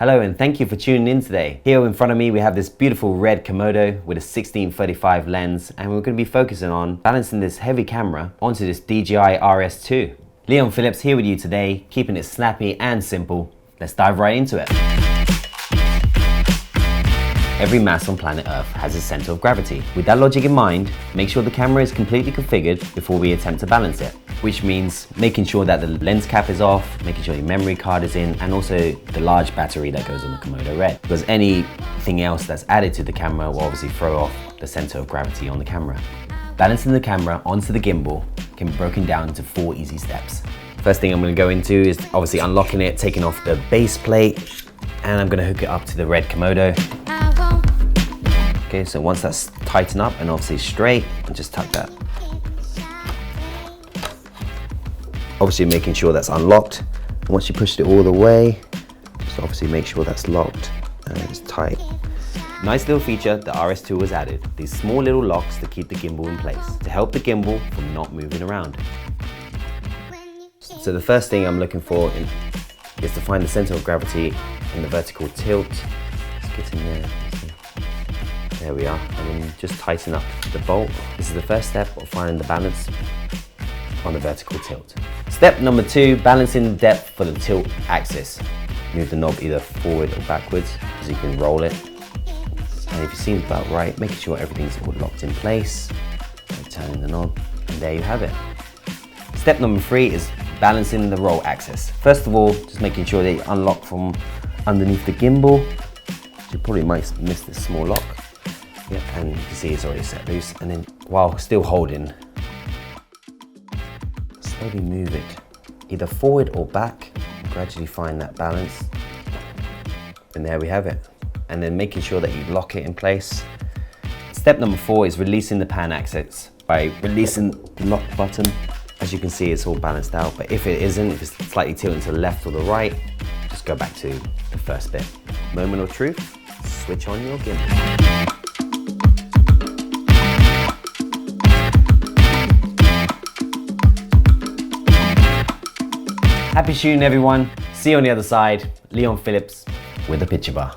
Hello and thank you for tuning in today. Here in front of me we have this beautiful RED Komodo with a 16-35 lens, and we're going to be focusing on balancing this heavy camera onto this DJI RS2. Leon Phillips here with you today, keeping it snappy and simple. Let's dive right into it. Every mass on planet Earth has a center of gravity. With that logic in mind, make sure the camera is completely configured before we attempt to balance it, which means making sure that the lens cap is off, making sure your memory card is in, and also the large battery that goes on the Komodo RED, because anything else that's added to the camera will obviously throw off the center of gravity on the camera. Balancing the camera onto the gimbal can be broken down into 4 easy steps. First thing I'm going to go into is obviously unlocking it, taking off the base plate, and I'm going to hook it up to the RED Komodo. Okay, so once that's tightened up and obviously straight, and just tuck that. Obviously making sure that's unlocked. And once you pushed it all the way, just obviously make sure that's locked and it's tight. Nice little feature the RS2 was added. These small little locks to keep the gimbal in place, to help the gimbal from not moving around. So the first thing I'm looking for is to find the center of gravity in the vertical tilt. Let's get in there. There we are, and then just tighten up the bolt. This is the first step of finding the balance on the vertical tilt. Step number 2, balancing the depth for the tilt axis. Move the knob either forward or backwards, so you can roll it. And if it seems about right, making sure everything's all locked in place, and turning the knob, and there you have it. Step number 3 is balancing the roll axis. First of all, just making sure that you unlock from underneath the gimbal. You probably might miss this small lock. Yeah, and you can see it's already set loose, and then while still holding, slowly move it either forward or back, gradually find that balance, and there we have it. And then making sure that you lock it in place. Step number 4 is releasing the pan axis by releasing the lock button. As you can see, it's all balanced out, but if it isn't, if it's slightly tilting to the left or the right, just go back to the first bit. Moment of truth, switch on your gimbal. Happy shooting everyone. See you on the other side. Leon Phillips with the picture bar.